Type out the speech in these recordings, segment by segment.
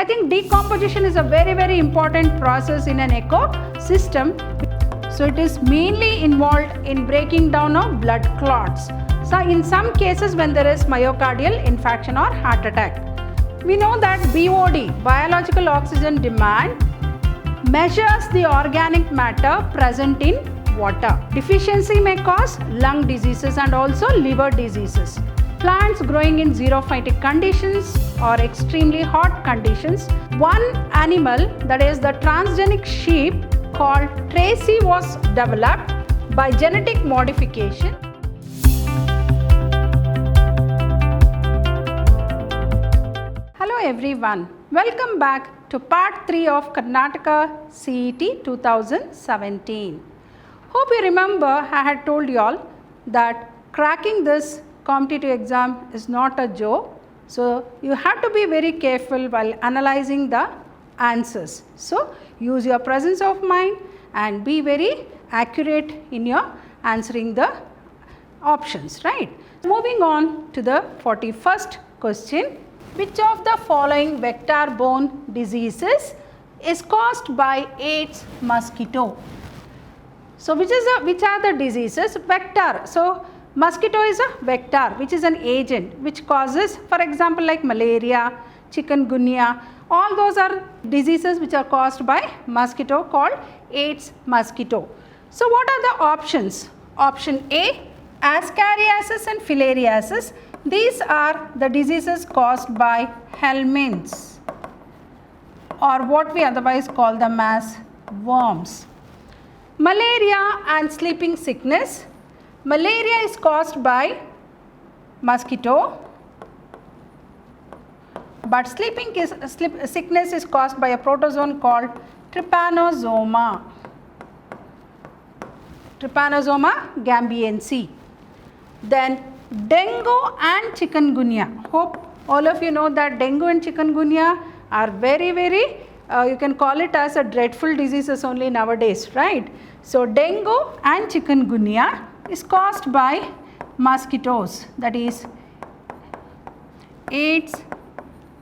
I think decomposition is a very important process in an ecosystem. So it is mainly involved in breaking down of blood clots. So in some cases when there is myocardial infarction or heart attack. We know that BOD, biological oxygen demand, measures the organic matter present in water. Deficiency may cause lung diseases and also liver diseases. Plants growing in xerophytic conditions or extremely hot conditions. One animal, that is the transgenic sheep called Tracy, was developed by genetic modification. Hello everyone, welcome back to part 3 of Karnataka CET 2017. Hope you remember I had told you all that cracking this competitive exam is not a joke. So you have to be very careful while analyzing the answers. So use your presence of mind and be very accurate in your answering the options, right? Moving on to the 41st question. Which of the following vector-borne diseases is caused by Aedes mosquito? So which are the diseases? Vector. So mosquito is a vector which is an agent which causes, for example, like malaria, chikungunya, all those are diseases which are caused by mosquito called Aedes mosquito. So what are the options? Option A, ascariasis and filariasis. These are the diseases caused by helminths, or what we otherwise call them as worms. Malaria and sleeping sickness. Malaria is caused by mosquito, but sleeping sickness is caused by a protozoan called Trypanosoma. Trypanosoma gambiense. Then dengue and chikungunya. Hope all of you know that dengue and chikungunya are very you can call it as a dreadful diseases only nowadays, right? So dengue and chikungunya is caused by mosquitoes, that is Aedes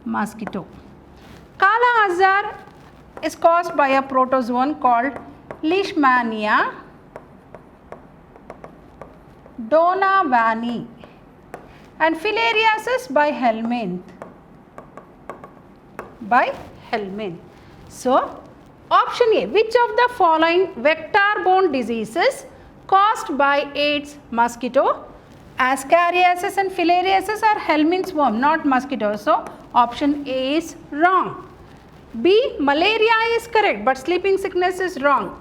mosquito. Kala Azar is caused by a protozoan called Leishmania donovani, and filariasis by helminth. So option A, which of the following vector-borne diseases caused by Aedes mosquito? Ascariasis and filariasis are helminth's worm, not mosquito. So option A is wrong. B, malaria is correct, but sleeping sickness is wrong.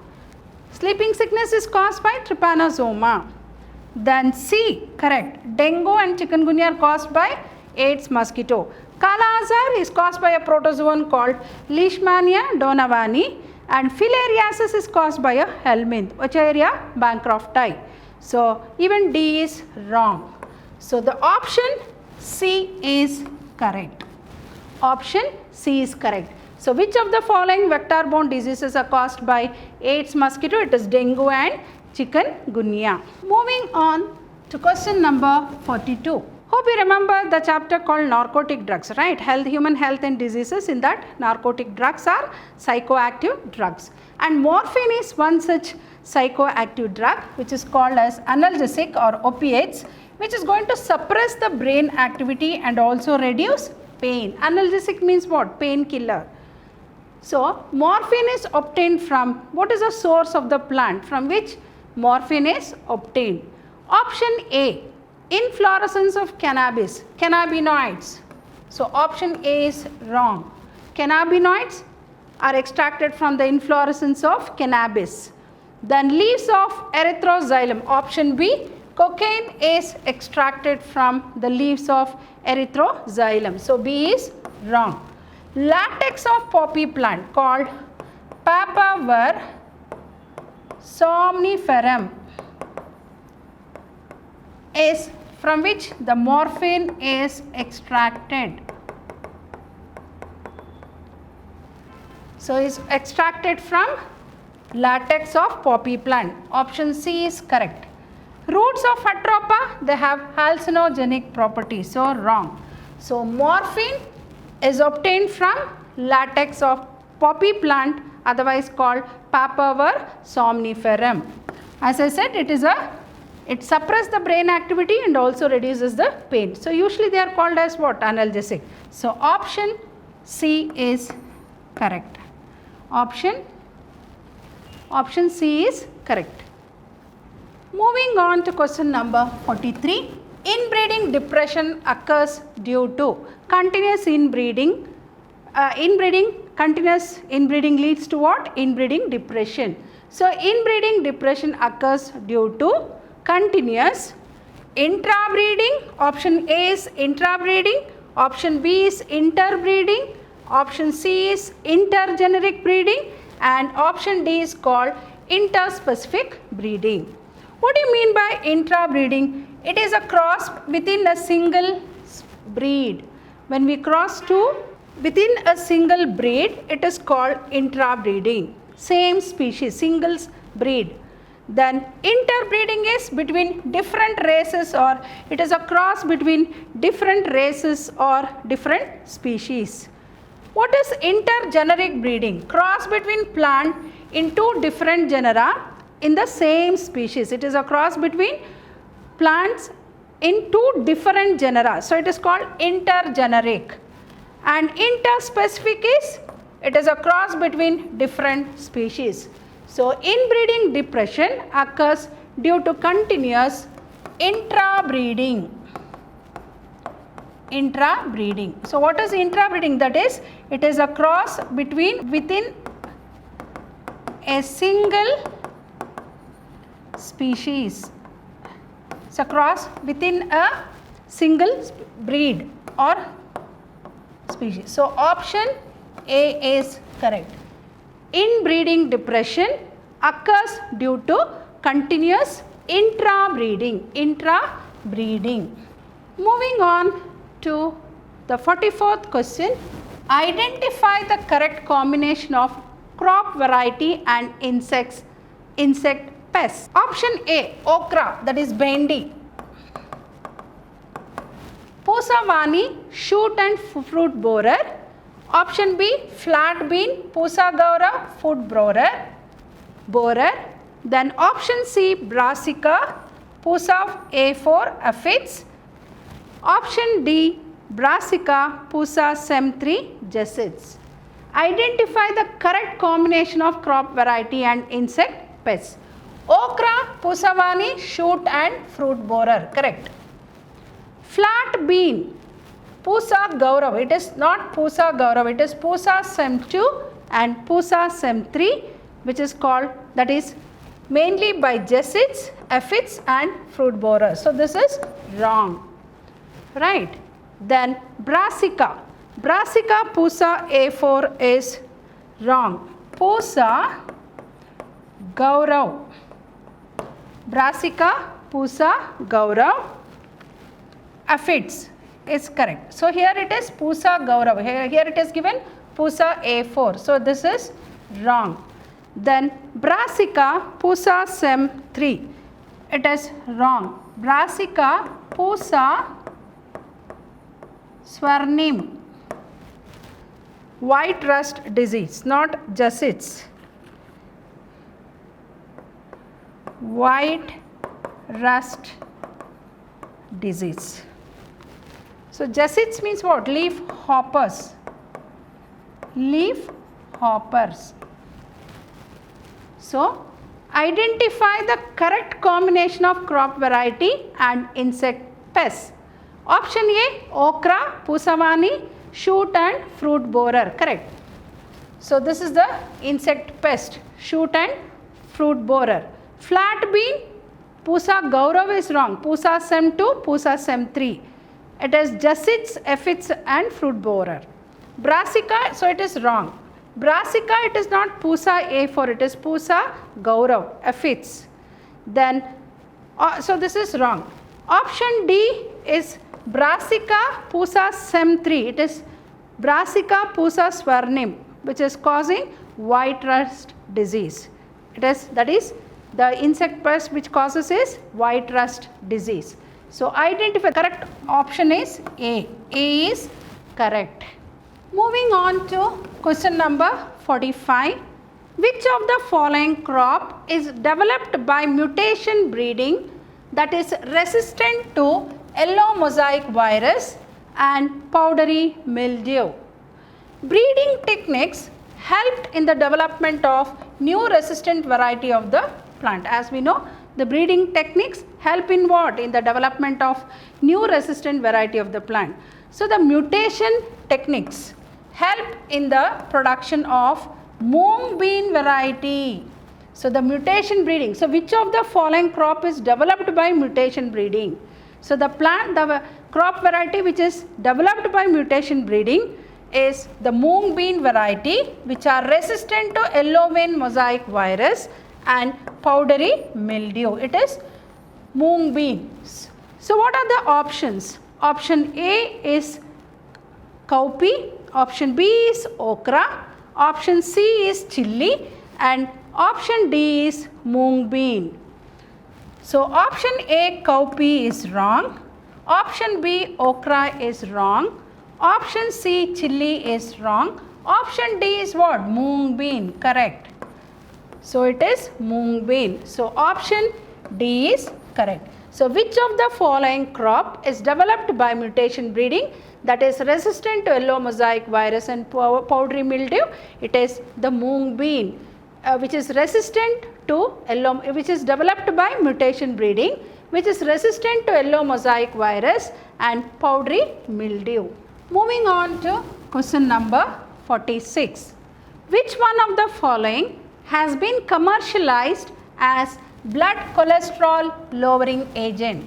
Sleeping sickness is caused by Trypanosoma. Then C, correct. Dengue and chikungunya are caused by Aedes mosquito. Kala Azar is caused by a protozoan called Leishmania donovani, and filariasis is caused by a helminth, Wuchereria bancrofti. So even D is wrong. So the option C is correct. Option C is correct. So which of the following vector-borne diseases are caused by Aedes mosquito? It is dengue and chikungunya. Moving on to question number 42. Hope you remember the chapter called narcotic drugs, right? Human health and diseases. In that, narcotic drugs are psychoactive drugs. And morphine is one such psychoactive drug which is called as analgesic or opiates, which is going to suppress the brain activity and also reduce pain. Analgesic means what? Painkiller. So morphine is obtained from, what is the source of the plant from which morphine is obtained? Option A, inflorescence of cannabis, cannabinoids. So option A is wrong. Cannabinoids are extracted from the inflorescence of cannabis. Then leaves of erythroxylum. Option B, cocaine is extracted from the leaves of erythroxylum. So B is wrong. Latex of poppy plant called Papaver somniferum is from which the morphine is extracted. So is extracted from latex of poppy plant. Option C is correct. Roots of Atropa, they have hallucinogenic properties, so wrong. So morphine is obtained from latex of poppy plant, otherwise called Papaver somniferum. As I said, it suppresses the brain activity and also reduces the pain. So usually they are called as what? Analgesic. So option C is correct. Option C is correct. Moving on to question number 43. Inbreeding depression occurs due to continuous inbreeding. Continuous inbreeding leads to what? Inbreeding depression. So inbreeding depression occurs due to continuous intrabreeding. Option A is intrabreeding. Option B is interbreeding. Option C is intergeneric breeding. And option D is called interspecific breeding. What do you mean by intrabreeding? It is a cross within a single breed. When we cross two within a single breed, it is called intrabreeding. Same species, singles breed. Then interbreeding is between different races, or it is a cross between different races or different species. What is intergeneric breeding? Cross between plant in two different genera in the same species. It is a cross between plants in two different genera. So it is called intergeneric. And interspecific is, it is a cross between different species. So inbreeding depression occurs due to continuous intrabreeding. So what is intrabreeding? That is, it is a cross within a single species. It's a cross within a single breed or species. So option A is correct. Inbreeding depression occurs due to continuous intrabreeding. Moving on to the 44th question. Identify the correct combination of crop variety and insect pests. Option A, okra, that is bhendi. Pusavani, shoot and fruit borer. Option B, flat bean, Pusa gaura, food borer. Then option C, brassica, Pusa A4, aphids. Option D, brassica, Pusa sem3, jessetes. Identify the correct combination of crop variety and insect pests. Okra, Pusavani, shoot and fruit borer. Correct. Flat bean, Pusa gaurav. It is not Pusa gaurav. It is Pusa sem2 and Pusa sem3, which is called, that is mainly by jessetes, aphids and fruit borers. So this is wrong. Right. Then brassica. Brassica Pusa A4 is wrong. Pusa gaurav. Brassica Pusa gaurav, aphids is correct. So here it is Pusa gaurav. Here it is given Pusa A4. So this is wrong. Then brassica Pusa sem3. It is wrong. Brassica Pusa swarnim. White rust disease, not jessetes. White rust disease. So jessetes means what? Leaf hoppers. Leaf hoppers. So identify the correct combination of crop variety and insect pests. Option A, okra, Pusavani, shoot and fruit borer. Correct. So this is the insect pest, shoot and fruit borer. Flat bean, Pusa gaurav is wrong. Pusa sem2, Pusa sem3. It is jessetes, aphids and fruit borer. Brassica, so it is wrong. Brassica, it is not Pusa A4, it is Pusa gaurav, aphids. Then, so this is wrong. Option D is Brassica Pusa sem3. It is Brassica Pusa swarnim, which is causing white rust disease. That is the insect pest which causes is white rust disease. So identify correct option is A. A is correct. Moving on to question number 45. Which of the following crop is developed by mutation breeding that is resistant to yellow mosaic virus and powdery mildew? Breeding techniques helped in the development of new resistant variety of the plant. As we know, the breeding techniques help in what? In the development of new resistant variety of the plant. So, the mutation techniques help in the production of mung bean variety. So, the mutation breeding. So, which of the following crop is developed by mutation breeding? So, the crop variety which is developed by mutation breeding is the mung bean variety, which are resistant to yellow vein mosaic virus and powdery mildew. It is mung beans. So, what are the options? Option A is cowpea, option B is okra, option C is chilli, and option D is mung bean. So, option A cowpea is wrong, option B okra is wrong, option C chilli is wrong, option D is what? Mung bean, correct. So, it is mung bean. So, option D is correct. So, which of the following crop is developed by mutation breeding that is resistant to yellow mosaic virus and powdery mildew? It is the mung bean, which is resistant to yellow, which is developed by mutation breeding, which is resistant to yellow mosaic virus and powdery mildew. Moving on to question number 46. Which one of the following has been commercialized as blood cholesterol lowering agent?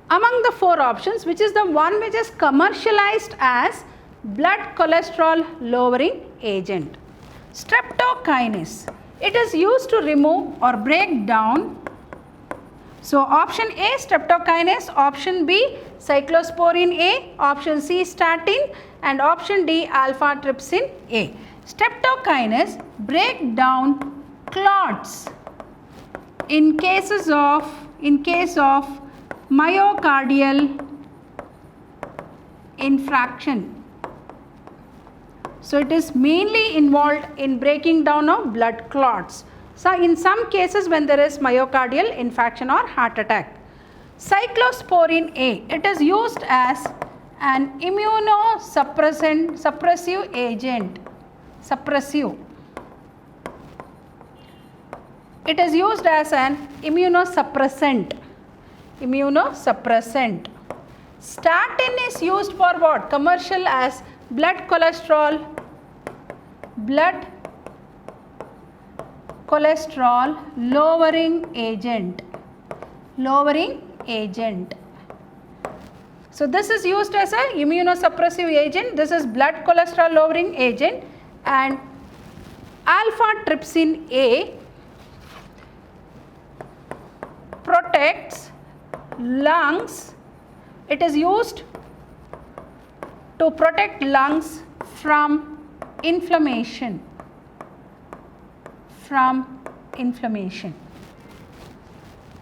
Among the four options, which is the one which is commercialized as blood cholesterol lowering agent? Streptokinase. It is used to remove or break down. So, option A streptokinase, option B cyclosporin A, option C statin, and option D alpha trypsin A. Streptokinase break down clots in case of myocardial infarction. So, it is mainly involved in breaking down of blood clots. So, in some cases when there is myocardial infarction or heart attack. Cyclosporin A, it is used as an suppressive agent. It is used as an immunosuppressant. Statin is used for what? Commercial as blood cholesterol lowering agent. So, this is used as a immunosuppressive agent. This is blood cholesterol lowering agent, and alpha trypsin A protects lungs. It is used to protect lungs from inflammation.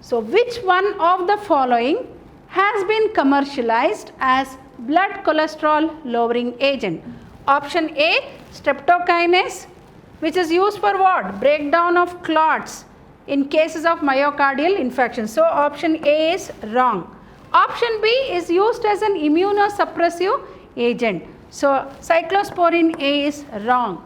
So, which one of the following has been commercialized as blood cholesterol lowering agent? Option A streptokinase, which is used for what? Breakdown of clots in cases of myocardial infarction. So, option A is wrong. Option B is used as an immunosuppressive agent. So, cyclosporin A is wrong.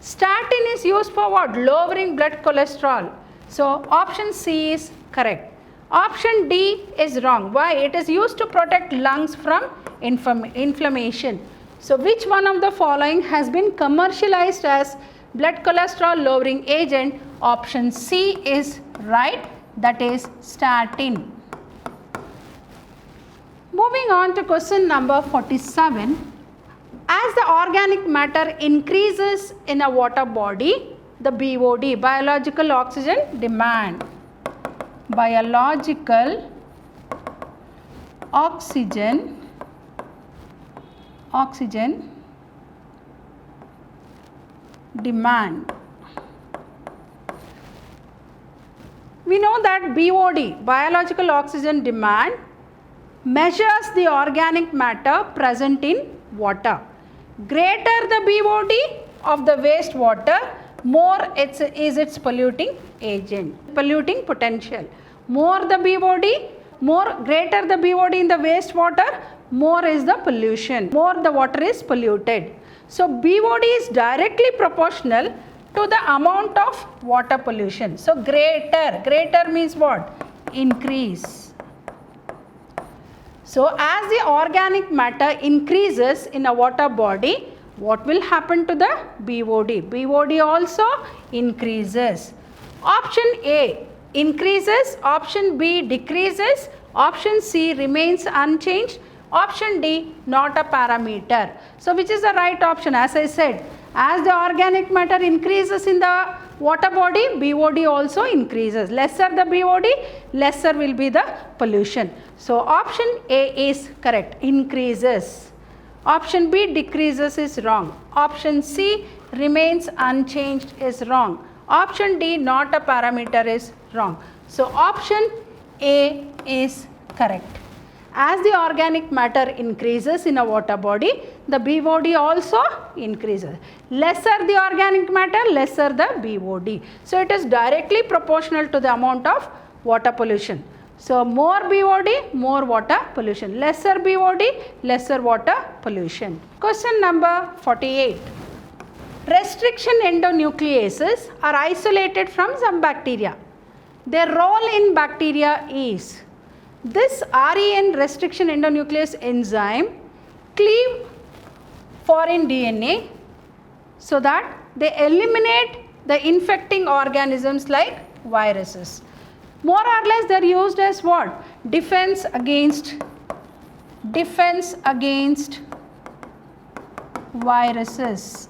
Statin is used for what? Lowering blood cholesterol. So, option C is correct. Option D is wrong. Why? It is used to protect lungs from inflammation. So, which one of the following has been commercialized as blood cholesterol lowering agent? Option C is right, that is statin. Moving on to question number 47. As the organic matter increases in a water body, the BOD, biological oxygen demand, oxygen demand. We know that BOD, biological oxygen demand, measures the organic matter present in water. greater the BOD of the wastewater, more is its polluting agent, polluting potential. More the BOD, greater the BOD in the wastewater, more is the pollution, more the water is polluted. So BOD is directly proportional to the amount of water pollution. So greater means what? Increase. So as the organic matter increases in a water body, what will happen to the BOD? BOD also increases. Option A increases, option B decreases, option C remains unchanged, option D not a parameter. So which is the right option? As I said, as the organic matter increases in the water body, BOD also increases. Lesser the BOD, lesser will be the pollution. So option A is correct, increases. Option B decreases is wrong. Option C remains unchanged is wrong. Option D not a parameter is wrong. So option A is correct. As the organic matter increases in a water body, the BOD also increases. Lesser the organic matter, lesser the BOD. So it is directly proportional to the amount of water pollution. So more BOD, more water pollution. Lesser BOD, lesser water pollution. Question number 48. Restriction endonucleases are isolated from some bacteria. Their role in bacteria is, this REN restriction endonuclease enzyme cleave foreign DNA so that they eliminate the infecting organisms like viruses. More or less they are used as what? Defense against viruses.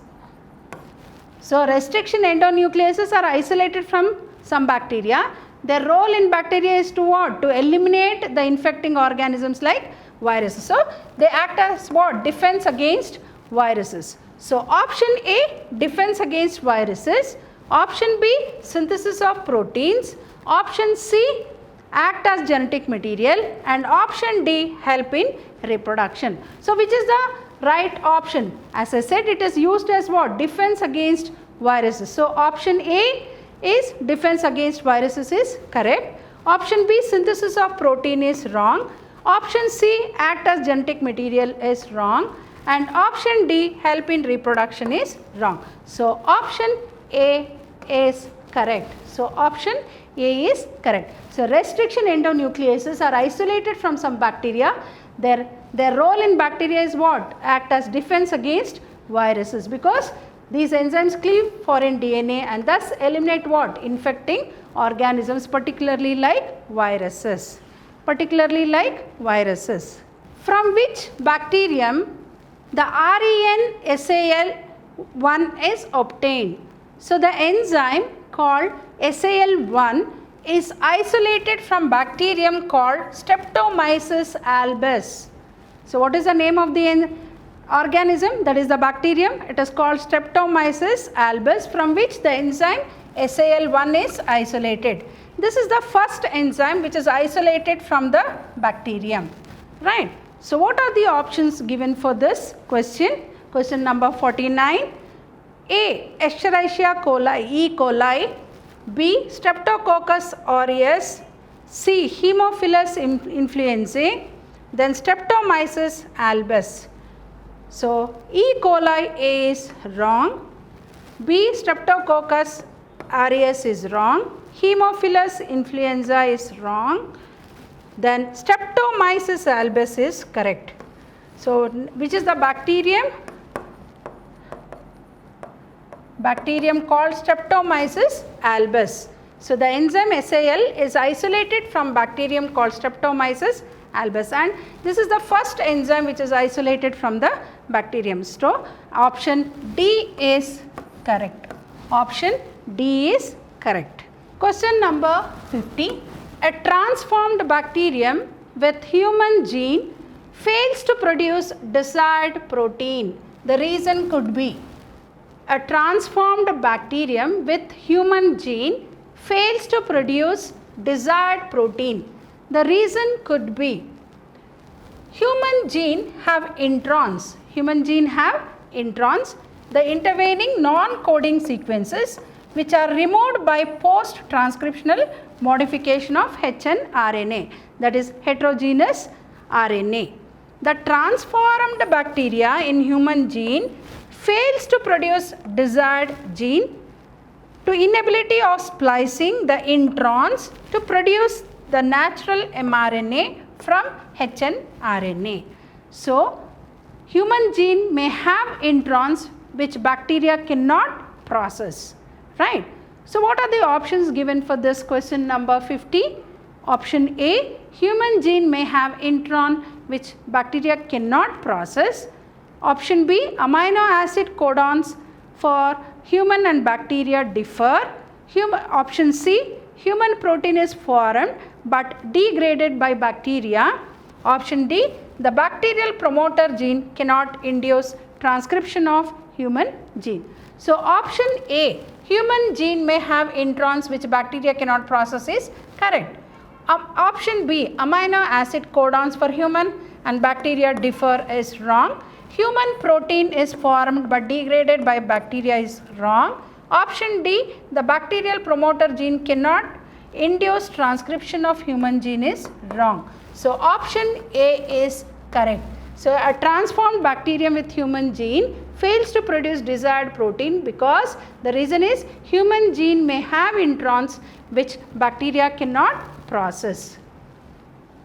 So restriction endonucleases are isolated from some bacteria. Their role in bacteria is to what? To eliminate the infecting organisms like viruses. So they act as what? Defense against viruses. So option A, defense against viruses. Option B, synthesis of proteins. Option C, act as genetic material. And option D, help in reproduction. So which is the right option? As I said, it is used as what? Defense against viruses. So option A is defense against viruses is correct. Option B, synthesis of protein is wrong. Option C, act as genetic material is wrong. And option D, help in reproduction is wrong. So option A is correct. So option A is correct. So restriction endonucleases are isolated from some bacteria. Their role in bacteria is what? Act as defense against viruses, because these enzymes cleave foreign DNA and thus eliminate what? Infecting organisms, particularly like viruses. From which bacterium the REN SAL1 is obtained? So the enzyme called SAL1 is isolated from bacterium called Streptomyces albus. So what is the name of the organism? That is the bacterium. It is called Streptomyces albus, from which the enzyme SAL1 is isolated. This is the first enzyme which is isolated from the bacterium, right? So what are the options given for this question? Question number 49. A, Escherichia coli, E. coli. B, Streptococcus aureus. C, Haemophilus influenzae. Then Streptomyces albus. So E. coli is wrong. B, Streptococcus aureus is wrong. Haemophilus influenza is wrong. Then Streptomyces albus is correct. So which is the bacterium? Bacterium called Streptomyces albus. So the enzyme SAL is isolated from bacterium called Streptomyces albus, and this is the first enzyme which is isolated from the bacterium. So option D is correct. Option D is correct. Question number 50. A transformed bacterium with human gene fails to produce desired protein. The reason could be, a transformed bacterium with human gene fails to produce desired protein. The reason could be, human gene have introns. Human gene have introns, the intervening non-coding sequences which are removed by post-transcriptional modification of hnRNA, that is heterogeneous RNA. The transformed bacteria in human gene fails to produce desired gene to inability of splicing the introns to produce the natural mRNA from hnRNA. So, human gene may have introns which bacteria cannot process, right? So, what are the options given for this question number 50? Option A, human gene may have intron which bacteria cannot process. Option B, amino acid codons for human and bacteria differ. Option C, human protein is formed but degraded by bacteria. Option D, the bacterial promoter gene cannot induce transcription of human gene. So, option A, human gene may have introns which bacteria cannot process is correct. Option B, amino acid codons for human and bacteria differ is wrong. Human protein is formed but degraded by bacteria is wrong. Option D, the bacterial promoter gene cannot induce transcription of human gene is wrong. So, option A is correct. So, a transformed bacterium with human gene fails to produce desired protein because the reason is human gene may have introns which bacteria cannot process.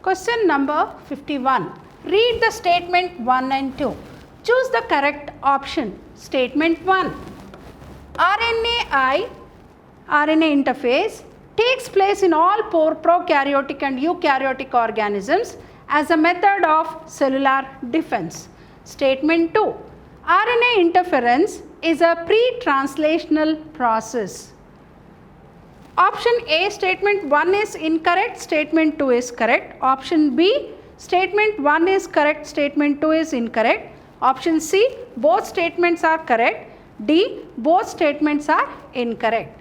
Question number 51. Read the statement 1 and 2. Choose the correct option. Statement 1. RNA interface takes place in all prokaryotic and eukaryotic organisms as a method of cellular defense. Statement 2. RNA interference is a pre-translational process. Option A, statement 1 is incorrect, statement 2 is correct. Option B, statement 1 is correct, statement 2 is incorrect. Option C, both statements are correct. D, both statements are incorrect.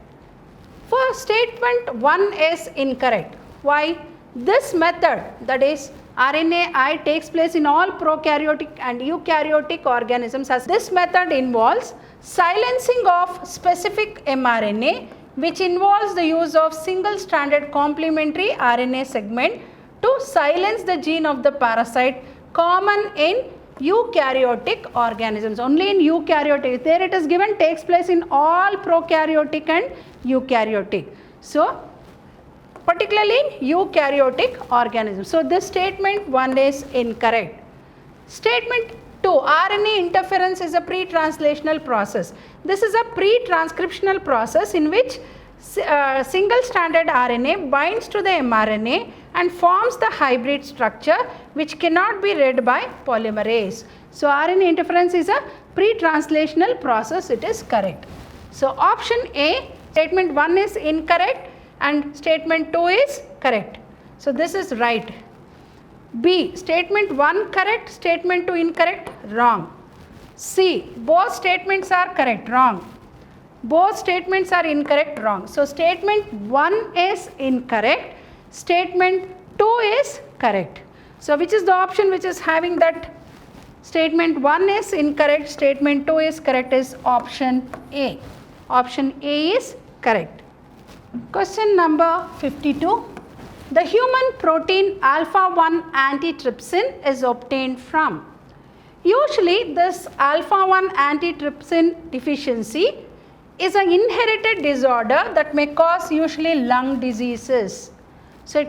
For statement 1 is incorrect. Why? This method, that is RNAi, takes place in all prokaryotic and eukaryotic organisms, as this method involves silencing of specific mRNA, which involves the use of single-stranded complementary RNA segment to silence the gene of the parasite common in eukaryotic organisms. Only in eukaryotic, there it is given takes place in all prokaryotic and eukaryotic. So, particularly in eukaryotic organisms. So, this statement 1 is incorrect. Statement 2, RNA interference is a pre-translational process. This is a pre-transcriptional process in which single-stranded RNA binds to the mRNA and forms the hybrid structure which cannot be read by polymerase. So, RNA interference is a pre-translational process, it is correct. So, option A, statement 1 is incorrect and statement 2 is correct. So, this is right. B, statement 1 correct, statement 2 incorrect, wrong. C, both statements are correct, wrong. Both statements are incorrect, wrong. So, statement 1 is incorrect, statement 2 is correct. So, which is the option which is having that statement 1 is incorrect, statement 2 is correct is option A. Option A is correct. Question number 52. The human protein alpha-1 antitrypsin is obtained from. Usually this alpha-1 antitrypsin deficiency is an inherited disorder that may cause usually lung diseases. So,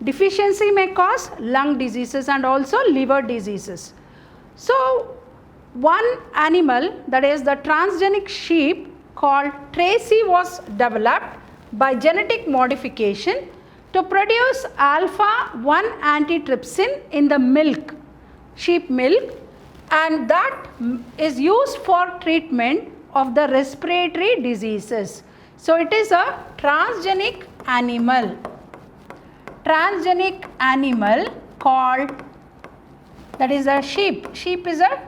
deficiency may cause lung diseases and also liver diseases. So, one animal, that is the transgenic sheep called Tracy, was developed by genetic modification to produce alpha-1 antitrypsin in the milk, sheep milk, and that is used for treatment of the respiratory diseases. So, it is a transgenic animal called, that is a sheep. Sheep is a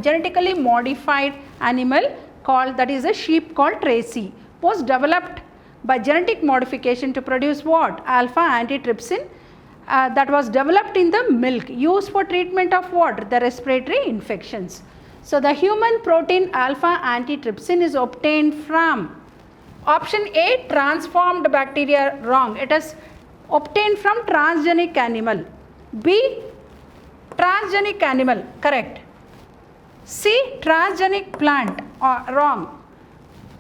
genetically modified animal called, that is a sheep called Tracy, was developed by genetic modification to produce what? Alpha antitrypsin that was developed in the milk, used for treatment of what? The respiratory infections. So the human protein alpha antitrypsin is obtained from option A, transformed bacteria. Wrong. It is obtained from transgenic animal. B, transgenic animal. Correct. C, transgenic plant. Wrong.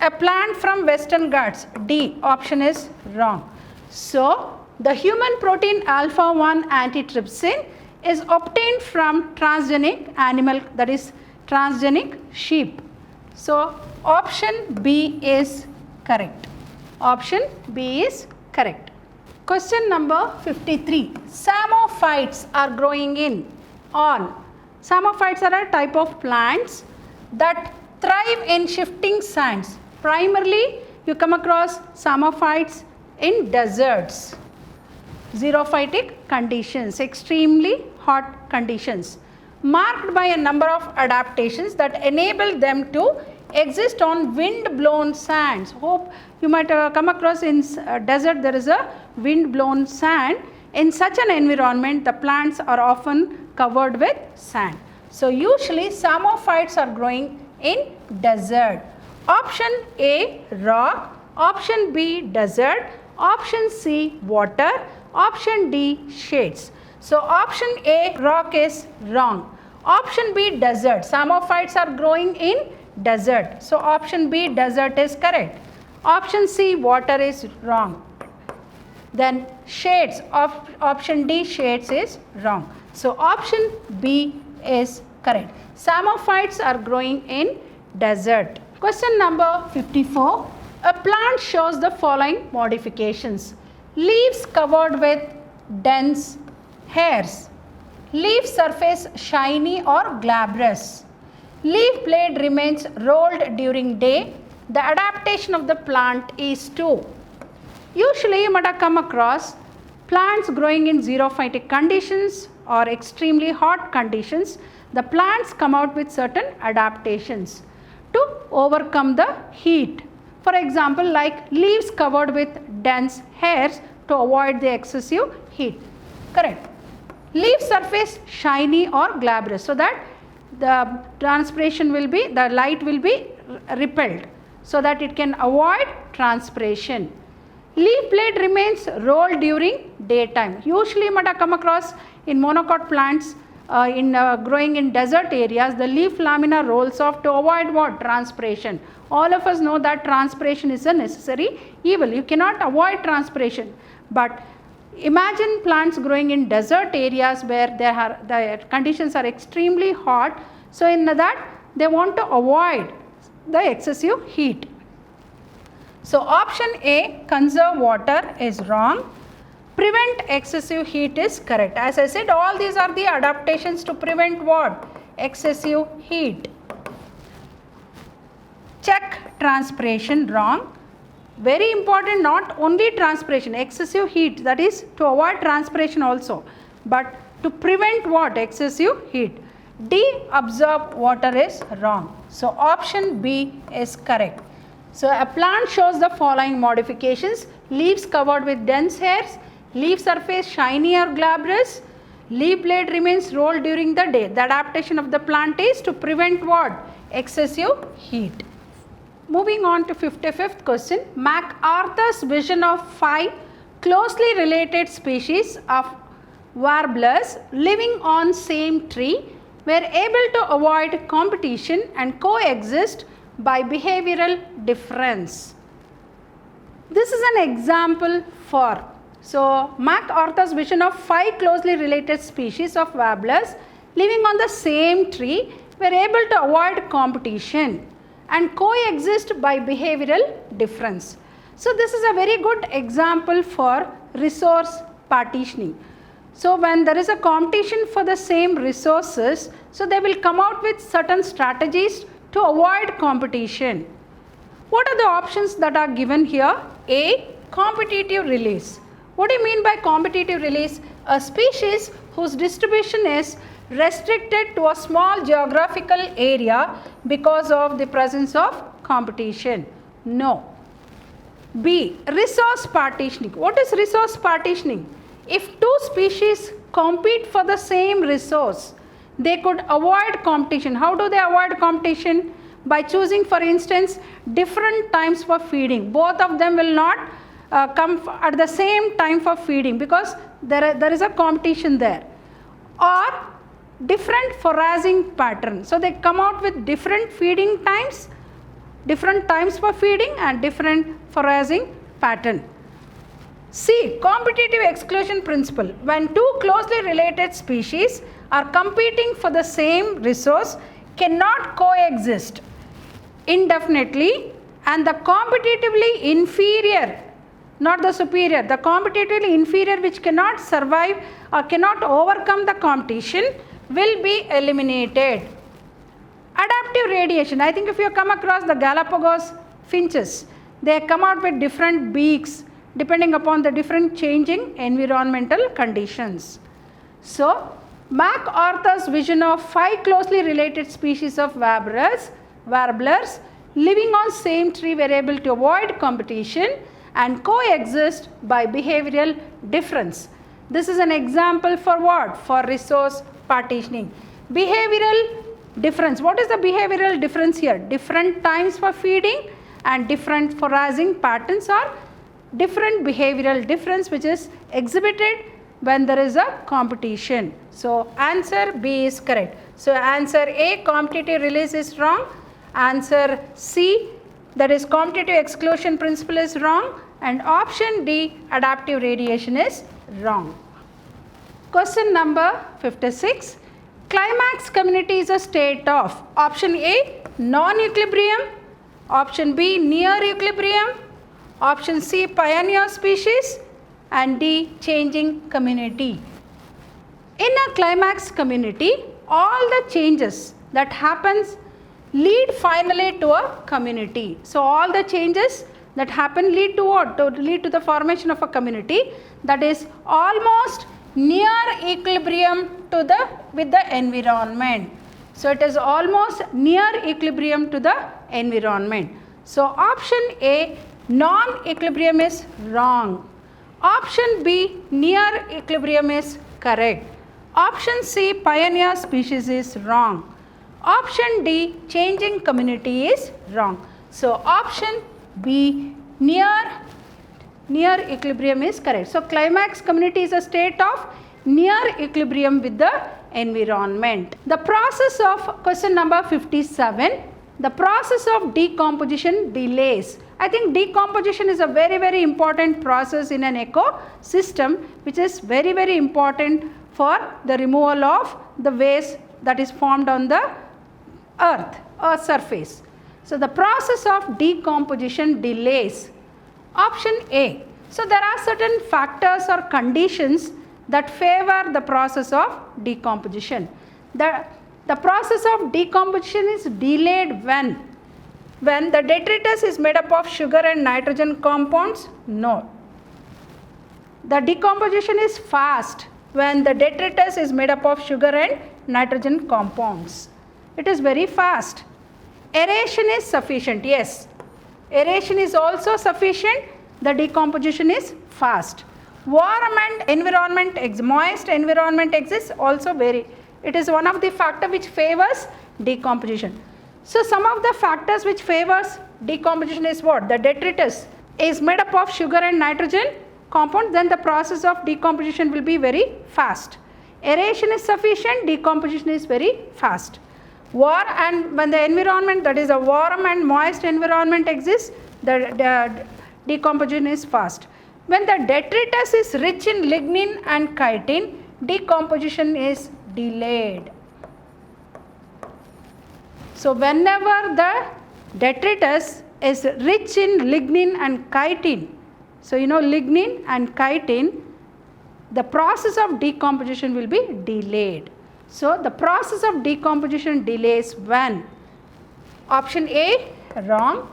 A plant from Western Ghats. D, option is wrong. So the human protein alpha 1 antitrypsin is obtained from transgenic animal, that is transgenic sheep. So option B is correct. Option B is correct. Question number 53. Samophytes are growing in on. Samophytes are a type of plants that thrive in shifting sands. Primarily you come across samophytes in deserts, xerophytic conditions, extremely hot conditions, marked by a number of adaptations that enable them to exist on wind-blown sands. Hope you might come across in desert there is a wind-blown sand. In such an environment, the plants are often covered with sand. So usually samophytes are growing in desert. Option A, rock. Option B, desert. Option C, water. Option D, shades. So option A, rock, is wrong. Option B, desert. Samophytes are growing in desert. So option B, desert, is correct. Option C, water, is wrong. Then shades, option D, shades, is wrong. So option B is correct. Samophytes are growing in desert. Question number 54. A plant shows the following modifications. Leaves covered with dense hairs. Leaf surface shiny or glabrous. Leaf blade remains rolled during day. The adaptation of the plant is to. Usually you might have come across plants growing in xerophytic conditions or extremely hot conditions. The plants come out with certain adaptations to overcome the heat. For example, like leaves covered with dense hairs to avoid the excessive heat. Correct. Leaf surface shiny or glabrous, so that the transpiration will be, the light will be repelled, so that it can avoid transpiration. Leaf blade remains rolled during daytime. Usually you might have come across in monocot plants growing in desert areas, the leaf lamina rolls off to avoid what? Transpiration. All of us know that transpiration is a necessary evil. You cannot avoid transpiration. But imagine plants growing in desert areas where the conditions are extremely hot. So in that they want to avoid the excessive heat. So option A, conserve water, is wrong. Prevent excessive heat is correct. As I said, all these are the adaptations to prevent what? Excessive heat. Check transpiration, wrong. Very important, not only transpiration, excessive heat, that is to avoid transpiration also, but to prevent what? Excessive heat. D, absorb water, is wrong. So option B is correct. So a plant shows the following modifications: leaves covered with dense hairs, leaf surface shiny or glabrous, leaf blade remains rolled during the day. The adaptation of the plant is to prevent what? Excessive heat. Moving on to 55th question. MacArthur's vision of 5 closely related species of warblers living on same tree were able to avoid competition and coexist by behavioral difference. This is an example for. So MacArthur's vision of 5 closely related species of warblers living on the same tree were able to avoid competition and coexist by behavioral difference. So this is a very good example for resource partitioning. So when there is a competition for the same resources, so they will come out with certain strategies to avoid competition. What are the options that are given here? A, competitive release. What do you mean by competitive release? A species whose distribution is restricted to a small geographical area because of the presence of competition. No. B, resource partitioning. What is resource partitioning? If 2 species compete for the same resource, they could avoid competition. How do they avoid competition? By choosing, for instance, different times for feeding. Both of them will not come at the same time for feeding because there is a competition there. Or different foraging pattern. So they come out with different feeding times, different times for feeding and different foraging pattern. C. Competitive exclusion principle. When two closely related species are competing for the same resource, cannot coexist indefinitely, and the competitively inferior, not the superior, the competitively inferior which cannot survive or cannot overcome the competition will be eliminated. Adaptive radiation. I think if you come across the Galapagos finches, they come out with different beaks depending upon the different changing environmental conditions. So, MacArthur's vision of 5 closely related species of warblers living on same tree were able to avoid competition and coexist by behavioral difference. This is an example for what? For resource partitioning. Behavioral difference. What is the behavioral difference here? Different times for feeding and different foraging patterns are different behavioral difference which is exhibited when there is a competition. So, answer B is correct. So, answer A, competitive release is wrong. Answer C, that is competitive exclusion principle is wrong, and option D, adaptive radiation is wrong. Question number 56. Climax community is a state of option A, non-equilibrium, option B, near equilibrium, option C, pioneer species, and D, changing community. In a climax community, all the changes that happens lead finally to a community. So, all the changes that happen lead to what? To lead to the formation of a community that is almost near equilibrium to the with the environment. So, it is almost near equilibrium to the environment. So, option A, non-equilibrium is wrong. Option B, near equilibrium is correct. Option C, pioneer species is wrong. Option D, changing community is wrong. So, option B, near equilibrium is correct. So, climax community is a state of near equilibrium with the environment. The process of question number 57, the process of decomposition delays. I think decomposition is a very important process in an ecosystem which is very important for the removal of the waste that is formed on the earth surface. So, the process of decomposition delays. Option A. So, there are certain factors or conditions that favor the process of decomposition. The process of decomposition is delayed when the detritus is made up of sugar and nitrogen compounds? No. The decomposition is fast when the detritus is made up of sugar and nitrogen compounds. It is very fast. Aeration is sufficient. Yes. Aeration is also sufficient. The decomposition is fast. Warm and environment, moist environment exists also it is one of the factor which favors decomposition. So, some of the factors which favors decomposition is what? The detritus is made up of sugar and nitrogen compound, then the process of decomposition will be very fast. Aeration is sufficient, decomposition is very fast. And when the environment, that is a warm and moist environment exists, the decomposition is fast. When the detritus is rich in lignin and chitin, decomposition is delayed. So, whenever the detritus is rich in lignin and chitin, so you know lignin and chitin, the process of decomposition will be delayed. So, the process of decomposition delays when? Option A, wrong.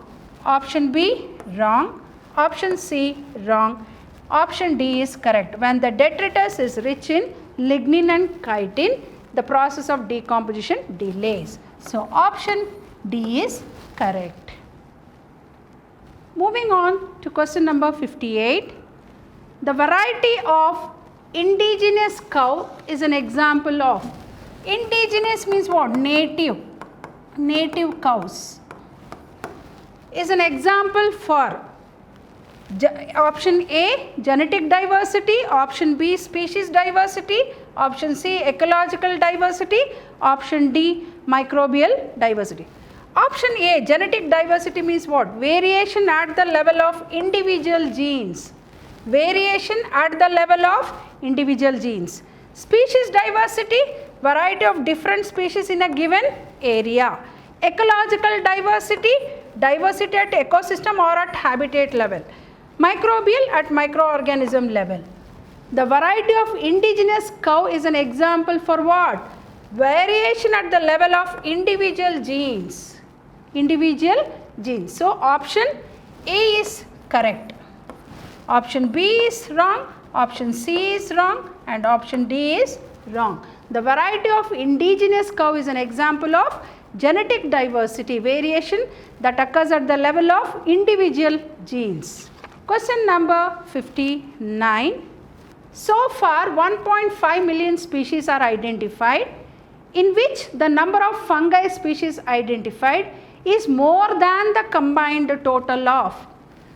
Option B, wrong. Option C, wrong. Option D is correct. When the detritus is rich in lignin and chitin, the process of decomposition delays. So, option D is correct. Moving on to question number 58. The variety of indigenous cow is an example of. Indigenous means what? Native. Native cows is an example for option A, genetic diversity, option B, species diversity, option C, ecological diversity, option D, microbial diversity. Option A, genetic diversity means what? Variation at the level of individual genes. Variation at the level of individual genes. Species diversity, variety of different species in a given area. Ecological diversity, diversity at ecosystem or at habitat level. Microbial at microorganism level. The variety of indigenous cow is an example for what? Variation at the level of individual genes. Individual genes. So option A is correct. Option B is wrong, option C is wrong, and option D is wrong. The variety of indigenous cow is an example of genetic diversity, variation that occurs at the level of individual genes. Question number 59. So far 1.5 million species are identified, in which the number of fungi species identified is more than the combined total of.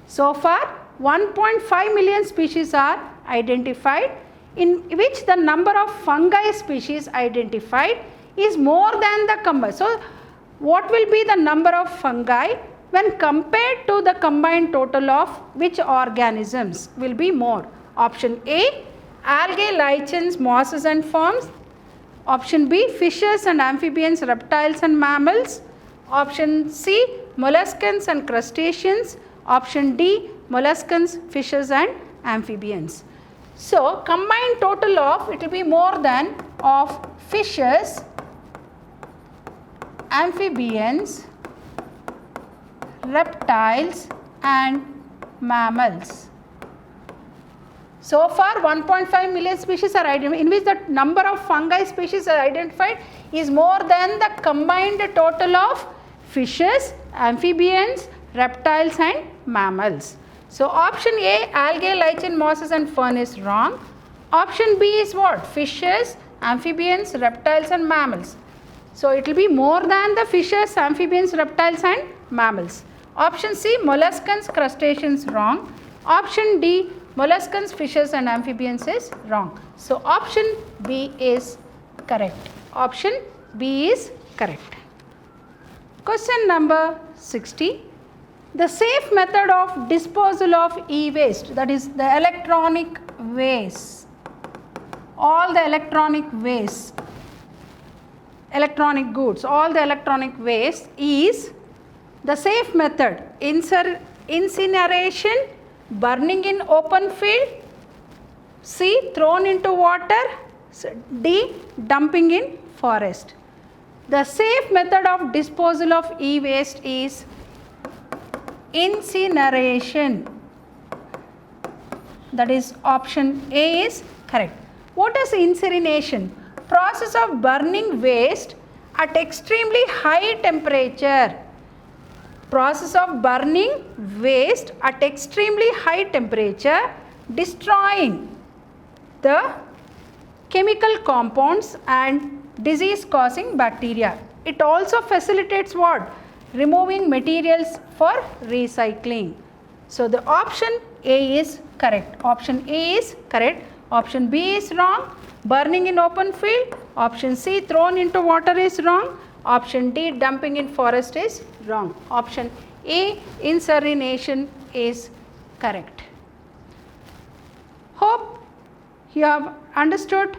So far 1.5 million species are identified, in which the number of fungi species identified is more than the combined. So what will be the number of fungi when compared to the combined total of which organisms will be more? Option A, algae, lichens, mosses and forms. Option B, fishes and amphibians, reptiles and mammals. Option C, molluscans and crustaceans. Option D, molluscans, fishes and amphibians. So combined total of, it will be more than of fishes, amphibians, reptiles and mammals. So far 1.5 million species are identified, in which the number of fungi species are identified is more than the combined total of fishes, amphibians, reptiles and mammals. So option A, algae, lichen, mosses and fern is wrong. Option B is what? Fishes, amphibians, reptiles and mammals. So it will be more than the fishes, amphibians, reptiles and mammals. Option C, molluscans, crustaceans, wrong. Option D, molluscans, fishes and amphibians is wrong. So option B is correct. Option B is correct. Question number 60. The safe method of disposal of e-waste, that is the electronic waste, all the electronic waste, electronic goods, all the electronic waste is the safe method: incineration, burning in open field, C, thrown into water, D, dumping in forest. The safe method of disposal of e-waste is incineration. That is option A is correct. What is incineration? Process of burning waste at extremely high temperature. Process of burning waste at extremely high temperature, destroying the chemical compounds and disease causing bacteria. It also facilitates what? Removing materials for recycling. So the option A is correct. Option A is correct. Option B is wrong. Burning in open field. Option C, thrown into water is wrong. Option D, dumping in forest is wrong. Option A, incineration is correct. Hope you have understood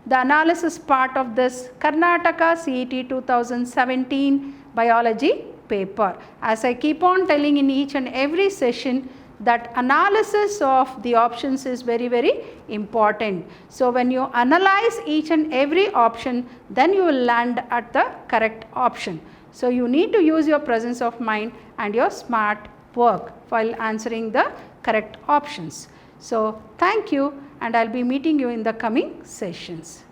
the analysis part of this Karnataka CET 2017 biology paper. As I keep on telling in each and every session, that analysis of the options is very, very important. So when you analyze each and every option, then you will land at the correct option. So you need to use your presence of mind and your smart work while answering the correct options. So thank you, and I'll be meeting you in the coming sessions.